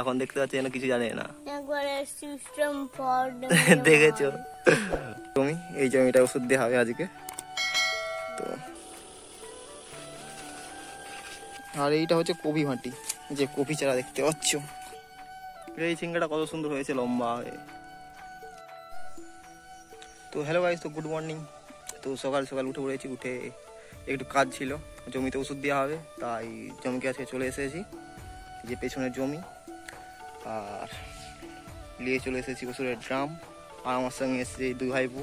এখন দেখতে পাচ্ছি যেন কিছু জানে না। একবারে সিস্টেম ফর দেখেছো তুমি? এই জমিটা ওষুধ দেওয়া হবে আজকে তো। আর এইটা হচ্ছে কপি মাটি, যে কপি চারা দেখতে পাচ্ছ। এই ঝিঙ্গাটা কত সুন্দর হয়েছে লম্বা হয়ে। তো হ্যালো গাইস, তো গুড মর্নিং। তো সকাল সকাল উঠে পড়েছি, উঠে একটু কাজ ছিল, জমিতে ওষুধ দেওয়া হবে, তাই জমিকে আজকে চলে এসেছি। যে পেছনের জমি, আর নিয়ে চলে এসেছি ওষুধের ড্রাম। আর আমার সঙ্গে এসেছে এই দুই ভাইপো,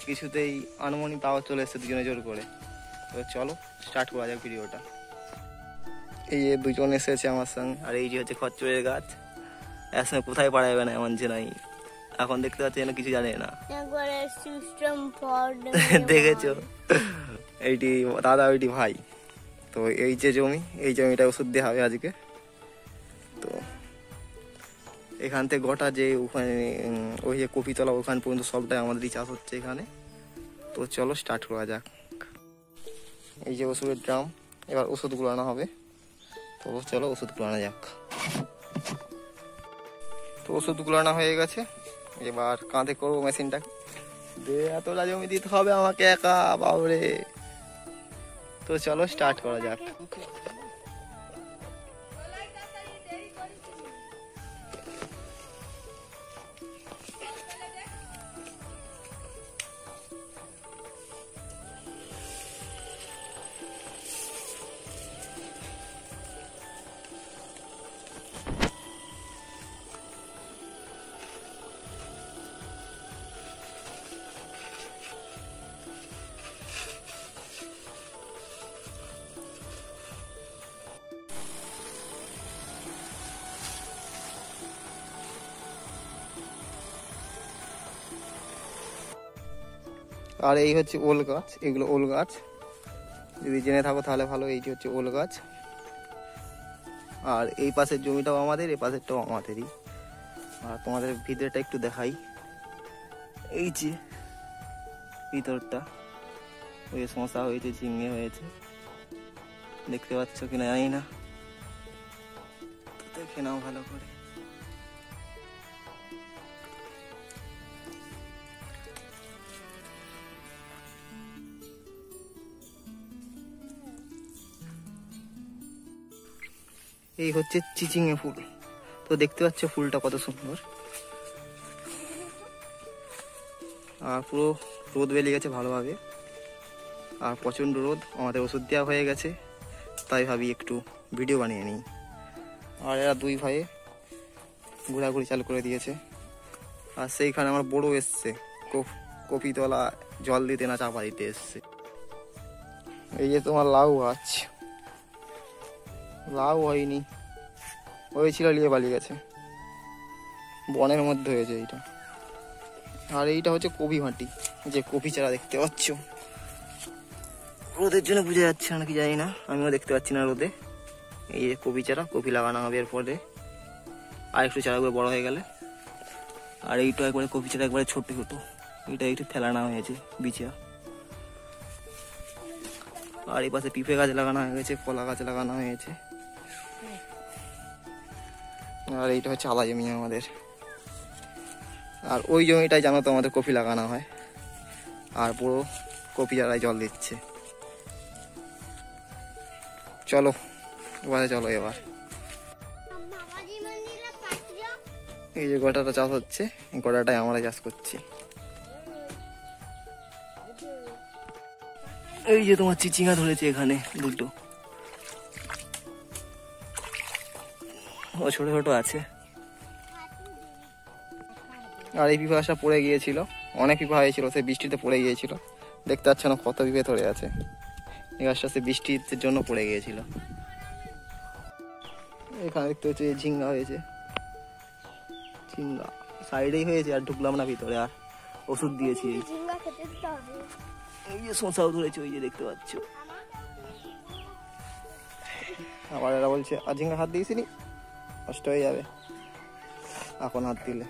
কিছুতেই আনুমানিক তাও চলে এসেছে দুজনে জোর করে। তো চলো স্টার্ট করা যাক ভিডিওটা। এই যে দুজন এসেছে আমার সঙ্গে, আর এই যে হচ্ছে খচ্চরের গাছ। একসঙ্গে কোথায় পাড়াবে না এমন যে নাই। এখন দেখতে পাচ্ছি যেন কিছু জানে না। একবারে সিস্টেম ফর দেখেছো? এইটি দাদা, ওইটি ভাই। তো এই যে জমি, এই জমিটা ওষুধ দেওয়া হবে আজকে তো। এখান থেকে গোটা যে ওখানে ওই যে কপিতলা ওখান পর্যন্ত সবটাই আমাদেরই চাষ হচ্ছে এখানে। তো চলো স্টার্ট করা যাক। এই যে ওষুধের ড্রাম, এবার ওষুধগুলো আনা হবে। তো চলো ওষুধগুলো আনা যাক। তো ওষুধগুলো আনা হয়ে গেছে, এবার কাঁধে করবো মেশিনটা। এতটা জমি দিতে হবে আমাকে একা, বাবরে। তো চলো স্টার্ট করা যাক। আর এই হচ্ছে ওল গাছ, এগুলো ওল গাছ, যদি জেনে থাকো তাহলে ভালো। এইটি হচ্ছে ওল গাছ। আর এই পাশের জমিটাও আমাদের, এই পাশেরটাও আমাদেরই। আর তোমাদের ভিতরটা একটু দেখাই। এই যে ভিতরটা, ওই সমস্যা হয়েছে, ঝিঙে হয়েছে, দেখতে পাচ্ছ কিনা জানি না, তো দেখে নাও ভালো করে। এই হচ্ছে চিচিঙে ফুল। তো দেখতে পাচ্ছ ফুলটা কত সুন্দর। আর পুরো রোদ বেরিয়ে গেছে ভালোভাবে, আর প্রচণ্ড রোদ। আমাদের ওষুধ দেওয়া হয়ে গেছে, তাই ভাবি একটু ভিডিও বানিয়ে নিই। আর এরা দুই ভাইয়ে ঘোরাঘুরি চালু করে দিয়েছে। আর সেইখানে আমার বড় এসছে কপিতলা জল দিতে না চাপা দিতে এসছে। এই যে তোমার লাউ গাছ, লাউ হয়নি, হয়েছিল নিয়ে পালিয়ে গেছে, বনের মধ্যে হয়েছে এইটা। আর এইটা হচ্ছে কপি মাটি, যে কপি চারা দেখতে পাচ্ছ। রোদের জন্য বোঝা যাচ্ছে না কি জানি না, আমিও দেখতে পাচ্ছি না রোদে। এই যে কপি চারা, কপি লাগানো হবে এরপরে, আর একটু চারাগুলো বড় হয়ে গেলে। আর এইটা একবারে কপি চারা একবারে ছোট ছোট, এটা একটু ফেলানো হয়েছে বিচা। আর এই পাশে পিঁপে গাছ লাগানো হয়ে গেছে, কলা গাছ লাগানো হয়েছে। আর এইটা হচ্ছে আলাদা জমি আমাদের। আর ওই জমিটাই জানো তো আমাদের কপি লাগানো হয়, আর পুরো কপি চারায় জল দিচ্ছে। চলো এবারে চলো এবার। এই যে গোটাটা চাষ হচ্ছে, এই গোটাটাই আমরা চাষ করছি। এই যে তোমার চিচিঙ্গা ধরেছে এখানে দুটো, ও ছোট ছোট আছে। আর এই পিঁপে গাছটা পড়ে গিয়েছিল, অনেক পিঁপে হয়েছিল, সে বৃষ্টিতে পড়ে গিয়েছিল। দেখতে পাচ্ছ না কত পিঁপে ধরে আছে। এই গাছটা সে বৃষ্টির জন্য পড়ে গিয়েছিল। এখানে দেখতে হচ্ছে ঝিঙ্গা হয়েছে, ঝিঙ্গা সাইডেই হয়েছে। আর ঢুকলাম না ভিতরে, আর ওষুধ দিয়েছি। এই যে শসাও ধরেছে, ওই যে দেখতে পাচ্ছ। আবার এরা বলছে আর ঝিঙ্গা হাত দিয়েছিনি, নষ্ট হয়ে যাবে এখন হাত দিলে।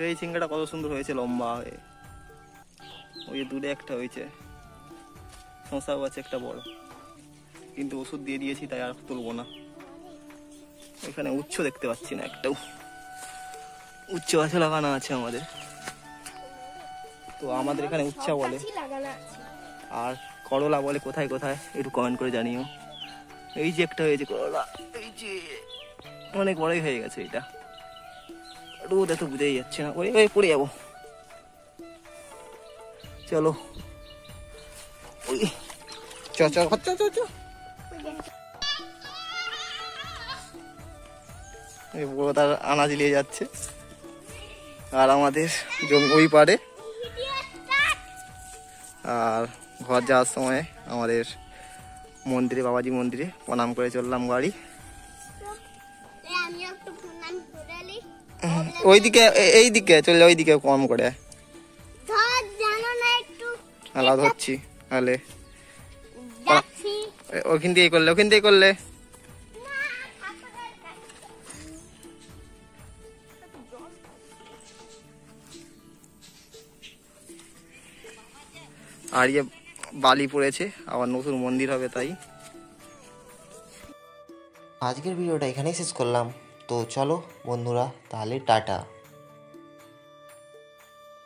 এই ঝিঙ্গাটা কত সুন্দর হয়েছে লম্বা হয়ে, ওই যে দূরে একটা হয়েছে, শসাও আছে একটা বড়, কিন্তু ওষুধ দিয়ে দিয়েছি তাই আর তুলবো না। এখানে উচ্চ দেখতে পাচ্ছি না একটাও। উচ্চ গাছে লাগানো আছে আমাদের, তো আমাদের এখানে উচ্চা বলে আর করলা বলে কোথায় কোথায় একটু কমেন্ট করে জানিও। এই যে একটা হয়েছে করলা, এই যে অনেক বড়ই হয়ে গেছে এটা, রোদ এত বুঝেই যাচ্ছে না, ওই ওই পড়ে যাবো। চলো ওই চ চ চ চ চ। এই বড় তার আনাজ নিয়ে যাচ্ছে আর আমাদের জমি ওই পারে। আর ঘর যাওয়ার সময় আমাদের মন্দিরে, বাবাজি মন্দিরে প্রণাম করে চললাম গাড়ি। ওইদিকে এইদিকে চললে, ওইদিকে কম করে আলা ধরছি, তাহলে ওখান দিয়ে করলে, ওখান দিয়ে করলে। আর ইয়ে বালি পড়েছে, আবার নতুন মন্দির হবে তাই। আজকের ভিডিওটা এখানেই শেষ করলাম। তো চলো বন্ধুরা, তাহলে টাটা।